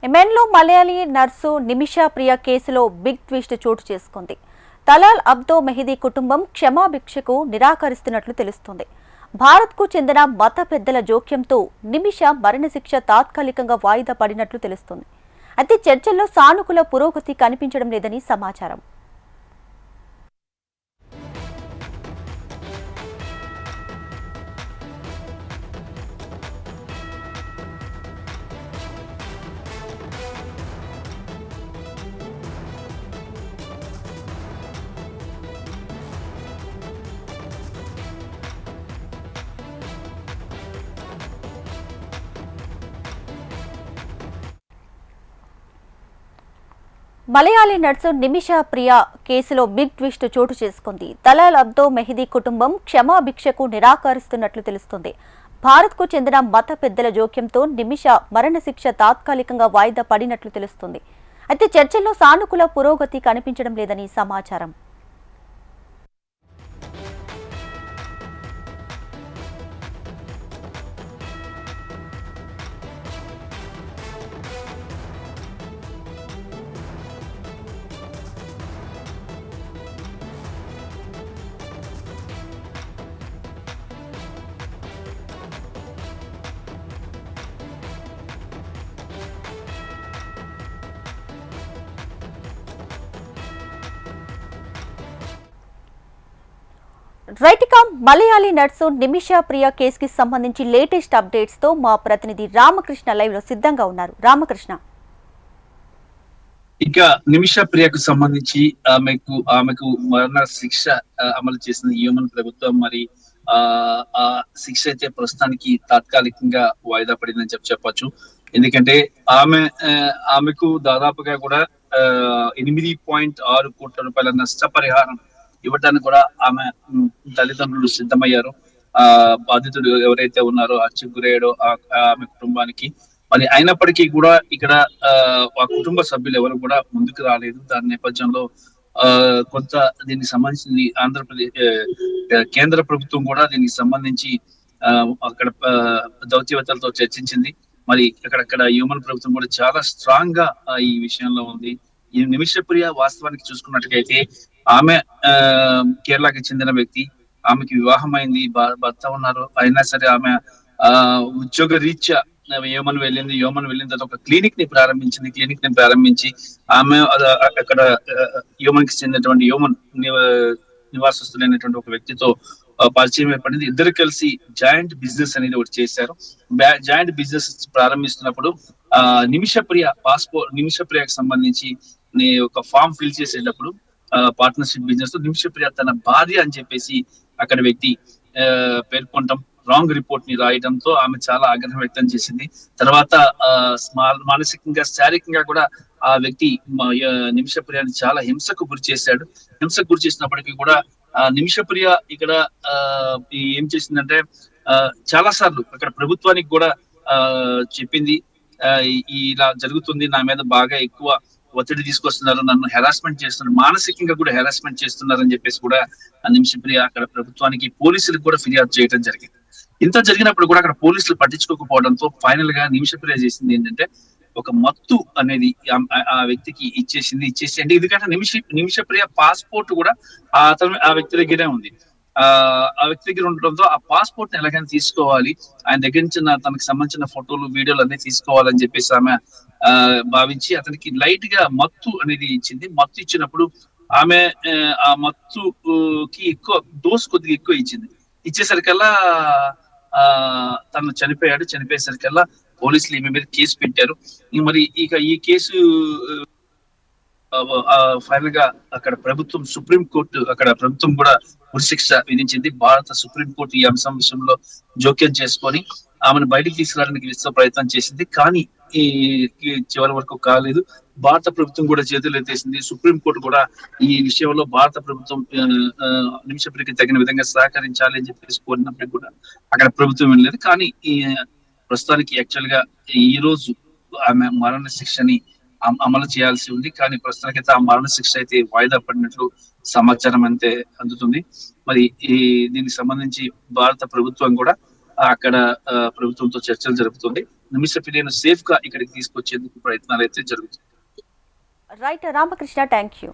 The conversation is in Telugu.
యెమెన్లో మలయాళీ నర్సు నిమిషా ప్రియ కేసులో బిగ్ ట్విస్ట్ చోటు చేసుకుంది. తలాల్ అబ్దో మెహదీ కుటుంబం క్షమాభిక్షకు నిరాకరిస్తున్నట్లు తెలుస్తోంది. భారత్కు చెందిన మత పెద్దల జోక్యంతో నిమిషా మరణశిక్ష తాత్కాలికంగా వాయిదా పడినట్లు తెలుస్తోంది. అయితే చర్చల్లో సానుకూల పురోగతి కనిపించడం లేదని సమాచారం. మలయాళీ నర్సు నిమిషా ప్రియ కేసులో బిగ్ ట్విస్ట్ చోటు చేసుకుంది. తలాల్ అబ్దో మెహదీ కుటుంబం క్షమాభిక్షకు నిరాకరిస్తున్నట్లు తెలుస్తుంది. భారత్కు చెందిన మత పెద్దల జోక్యంతో నిమిషా మరణశిక్ష తాత్కాలికంగా వాయిదా పడినట్లు తెలుస్తుంది. అయితే చర్చల్లో సానుకూల పురోగతి కనిపించడం లేదని సమాచారం. రైటికా మలయాళీ నర్సు నిమిషా ప్రియ కేసుకి సంబంధించి లేటెస్ట్ అప్డేట్స్ తో మా ప్రతినిధి రామకృష్ణ లైవ్ లో సిద్ధంగా ఉన్నారు. రామకృష్ణ, ఇక నిమిషా ప్రియకు సంబంధించి ఆమెకు మరణ శిక్ష అమలు చేసిన యూమన్ ప్రభుత్వం మరి ఆ శిక్ష అయితే ప్రస్తుతానికి తాత్కాలికంగా వాయిదా పడిందని చెప్పొచ్చు. ఎందుకంటే ఆమెకు దాదాపుగా కూడా 8.6 కోట్ల రూపాయల నష్టపరిహారం ఇవ్వడానికి కూడా ఆమె తల్లిదండ్రులు సిద్ధమయ్యారు. బాధితుడు ఎవరైతే ఉన్నారో హత్యకు గురయ్యాడో ఆమె కుటుంబానికి మరి అయినప్పటికీ కూడా ఇక్కడ ఆ కుటుంబ సభ్యులు ఎవరు కూడా ముందుకు రాలేదు. దాని నేపథ్యంలో కొంత దీనికి సంబంధించి ఆంధ్రప్రదేశ్ కేంద్ర ప్రభుత్వం కూడా దీనికి సంబంధించి అక్కడ దౌత్యవేత్తలతో చర్చించింది. మరి అక్కడక్కడ హ్యూమన్ ప్రభుత్వం కూడా చాలా స్ట్రాంగ్ గా ఈ విషయంలో ఉంది. ఈ నిమిషప్రియ వాస్తవానికి చూసుకున్నట్టుగైతే ఆమె కేరళకి చెందిన వ్యక్తి. ఆమెకి వివాహం అయింది, భర్త ఉన్నారు. అయినా సరే ఆమె ఉద్యోగ రీత్యా యోమన్ వెళ్ళింది తర్వాత ఒక క్లినిక్ ని ప్రారంభించి ఆమె అక్కడ యోమన్ కి చెందినటువంటి యోమన్ నివాసస్తులైనటువంటి ఒక వ్యక్తితో పరిచయం ఏర్పడింది. ఇద్దరు కలిసి జాయింట్ బిజినెస్ అనేది ఒకటి చేశారు. జాయింట్ బిజినెస్ ప్రారంభిస్తున్నప్పుడు నిమిషప్రియకు సంబంధించి ఒక ఫామ్ ఫిల్ చేసేటప్పుడు పార్ట్నర్షిప్ బిజినెస్ లో నిమిషప్రియ తన భార్య అని చెప్పేసి అక్కడ వ్యక్తి పేర్కొనడం, రాంగ్ రిపోర్ట్ ని రాయడంతో ఆమె చాలా ఆగ్రహం వ్యక్తం చేసింది. తర్వాత మానసికంగా శారీరకంగా కూడా ఆ వ్యక్తి నిమిషప్రియాని చాలా హింసకు గురి చేసినప్పటికీ కూడా నిమిషప్రియ ఇక్కడ ఏం చేసిందంటే చాలా సార్లు అక్కడ ప్రభుత్వానికి కూడా చెప్పింది, ఇలా జరుగుతుంది, నా మీద బాగా ఎక్కువ ఒత్తిడి తీసుకొస్తున్నారు, నన్ను హెరాస్మెంట్ చేస్తున్నారు, మానసికంగా కూడా హెరాస్మెంట్ చేస్తున్నారు అని చెప్పేసి కూడా నిమిషప్రియ అక్కడ ప్రభుత్వానికి, పోలీసులకు కూడా ఫిర్యాదు చేయడం జరిగింది. ఇంత జరిగినప్పుడు కూడా అక్కడ పోలీసులు పట్టించుకోకపోవడంతో ఫైనల్ గా నిమిషప్రియ చేసింది ఏంటంటే ఒక మత్తు అనేది ఆ వ్యక్తికి ఇచ్చేసి అంటే ఎందుకంటే నిమిషప్రియ పాస్పోర్ట్ కూడా ఆ వ్యక్తి దగ్గరే ఉంది. ఆ వ్యక్తి దగ్గర ఉండడంతో ఆ పాస్పోర్ట్ ని ఎలాగైనా తీసుకోవాలి, ఆయన దగ్గర నుంచి తనకు సంబంధించిన ఫోటోలు వీడియోలు అన్ని తీసుకోవాలని చెప్పేసి ఆమె భావించి అతనికి లైట్ గా మత్తు అనేది ఇచ్చింది. మత్తు ఇచ్చినప్పుడు ఆమె ఆ మత్తుకి కొద్దిగా ఎక్కువ ఇచ్చేసరికల్లా తను చనిపోయేసరికల్లా పోలీసులు ఈమె మీద కేసు పెట్టారు. మరి ఇక ఈ కేసు ఫైనల్ గా అక్కడ ప్రభుత్వం కూడా ఉరిశిక్ష విధించింది. భారత సుప్రీంకోర్టు ఈ అంశం విషయంలో జోక్యం చేసుకొని ఆమెను బయటికి తీసుకురావడానికి విశ్వ ప్రయత్నం చేసింది. కానీ ఈ చివరి వరకు కాలేదు. భారత ప్రభుత్వం కూడా చేతులు ఎత్తేసింది. సుప్రీంకోర్టు కూడా ఈ విషయంలో భారత ప్రభుత్వం నిమిషప్రియకి తగిన విధంగా సహకరించాలి అని చెప్పేసి కోరినప్పటికీ కూడా అక్కడ ప్రభుత్వం వెళ్ళలేదు. కానీ ఈ ప్రస్తుతానికి యాక్చువల్ గా ఈ రోజు ఆమె మరణ శిక్షని అమలు చేయాల్సి ఉంది. కానీ ప్రస్తుతానికైతే ఆ మరణ శిక్ష అయితే వాయిదా పడినట్లు సమాచారం అంతే అందుతుంది. మరి దీనికి సంబంధించి భారత ప్రభుత్వం కూడా అక్కడ ప్రభుత్వంతో చర్చలు జరుపుతుంది. నిమిష ప్రియను సేఫ్ గా ఇక్కడికి తీసుకొచ్చేందుకు ప్రయత్నాలు అయితే జరుగుతాయి. Right Ramakrishna, thank you.